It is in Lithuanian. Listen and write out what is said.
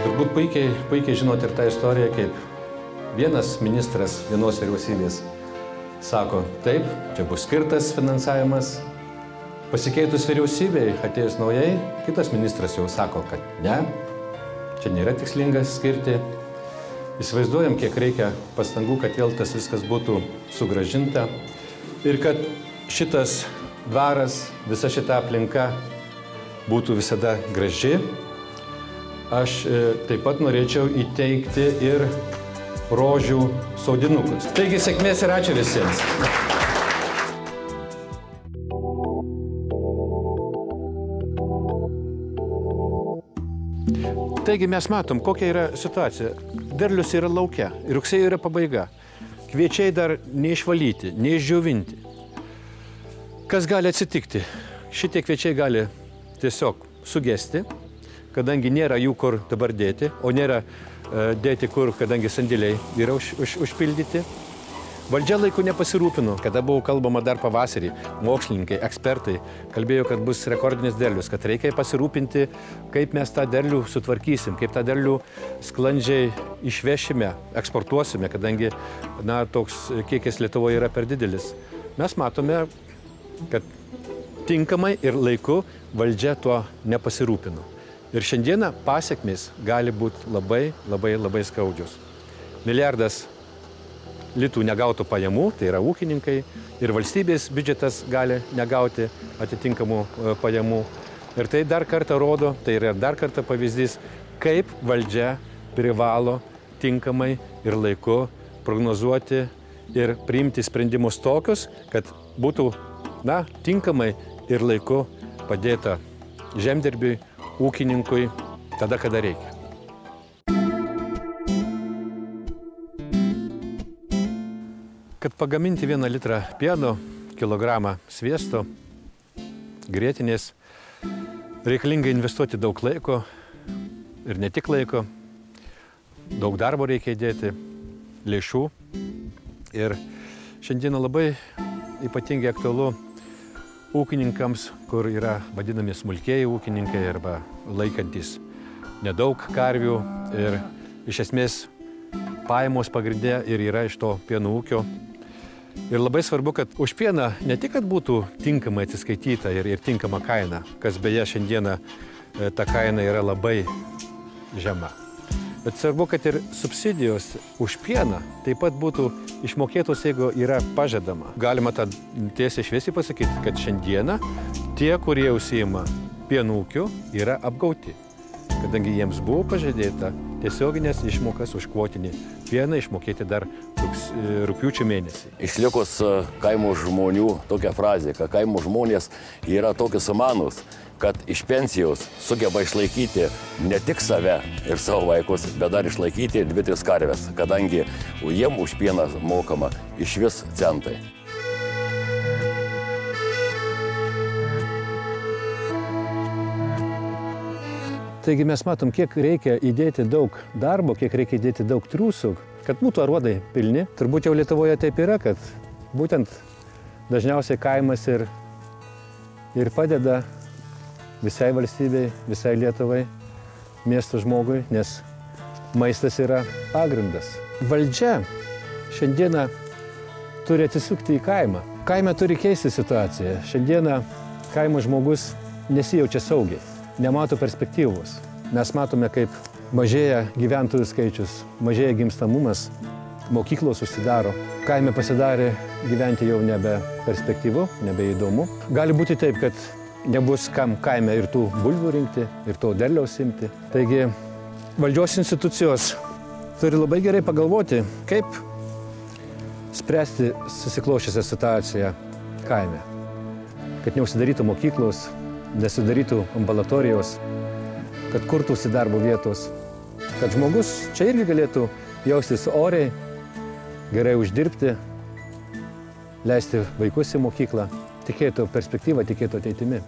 Turbūt puikiai žinot ir tą istoriją, kaip vienas ministras vienos vyriausybės sako, taip, čia bus skirtas finansavimas. Pasikeitus vyriausybei, atėjus naujai, kitas ministras jau sako, kad ne, čia nėra tikslingas skirti. Įsivaizduojam, kiek reikia pastangų, kad vėl tas viskas būtų sugrąžinta ir kad šitas dvaras, visa šita aplinka būtų visada graži. Aš taip pat norėčiau įteikti ir rožių sodinukus. Taigi, sėkmės ir ačiū visiems. Taigi mes matom, kokia yra situacija. Derlius yra lauke, rugsėjo yra pabaiga. Kviečiai dar neišvalyti, neišdžiovinti. Kas gali atsitikti? Šitie kviečiai gali tiesiog sugesti, kadangi nėra jų kur dabar dėti, o nėra dėti kur, kadangi sandėliai yra užpildyti. Valdžia laiku nepasirūpino, kada buvo kalbama dar pavasarį, mokslininkai, ekspertai kalbėjo, kad bus rekordinis derlius, kad reikia pasirūpinti, kaip mes tą derlių sutvarkysim, kaip tą derlių sklandžiai išvešime, eksportuosime, kadangi toks kiekis Lietuvoje yra per didelis. Mes matome, kad tinkamai ir laiku valdžia tuo nepasirūpino. Ir šiandieną pasekmės gali būti labai skaudžios. Milijardas litų negautų pajamų, tai yra ūkininkai, ir valstybės biudžetas gali negauti atitinkamų pajamų. Ir tai dar kartą rodo, tai yra dar kartą pavyzdys, kaip valdžia privalo tinkamai ir laiku prognozuoti ir priimti sprendimus tokius, kad būtų tinkamai ir laiku padėta žemdirbiui, ūkininkui, tada, kada reikia. Kad pagaminti 1 litrą pieno, kilogramą sviesto, grietinės, reikalinga investuoti daug laiko ir ne tik laiko, daug darbo reikia įdėti, lėšų. Ir šiandieną labai ypatingai aktualu ūkininkams, kur yra vadinami smulkieji ūkininkai arba laikantys nedaug karvių ir iš esmės pajamos pagrindė ir yra iš to pieno ūkio. Ir labai svarbu, kad už pieną ne tik, kad būtų tinkamai atsiskaityta ir tinkama kaina, kas beje šiandieną ta kaina yra labai žema. Bet svarbu, kad ir subsidijos už pieną taip pat būtų išmokėtos, jeigu yra pažadama. Galima tą tiesiai šviesiai pasakyti, kad šiandieną tie, kurie užsiima pieno ūkiu, yra apgauti, kadangi jiems buvo pažadėta tiesioginės išmokas už kvotinį pieną išmokėti dar rugpjūčio mėnesį. Išlikus kaimo žmonių tokia frazė, kad kaimo žmonės yra tokie sumanūs, kad iš pensijos sugeba išlaikyti ne tik save ir savo vaikus, bet dar išlaikyti 2-3 karves, kadangi jiem už pieną mokama išvis centai. Taigi mes matom, kiek reikia įdėti daug darbo, kiek reikia įdėti daug triūsų, kad būtų aruodai pilni. Turbūt jau Lietuvoje taip yra, kad būtent dažniausiai kaimas ir padeda visai valstybei, visai Lietuvai, miesto žmogui, nes maistas yra pagrindas. Valdžia šiandieną turi atsisukti į kaimą. Kaime turi keisti situaciją. Šiandieną kaimo žmogus nesijaučia saugiai. Nemato perspektyvos. Mes matome, kaip mažėja gyventojų skaičius, mažėja gimstamumas, mokyklos užsidaro. Kaime pasidarė gyventi jau nebe perspektyvu, nebeįdomu. Gali būti taip, kad nebus kam kaime ir tų bulvių rinkti, ir to derliaus imti. Taigi valdžios institucijos turi labai gerai pagalvoti, kaip spręsti susiklosčiusią situaciją kaime. Kad neužsidarytų mokyklos, nesudarytų ambulatorijos, kad kurtųsi darbo vietos, kad žmogus čia irgi galėtų jaustis oriai, gerai uždirbti, leisti vaikus į mokyklą, tikėtų perspektyvą, tikėtų ateitimi.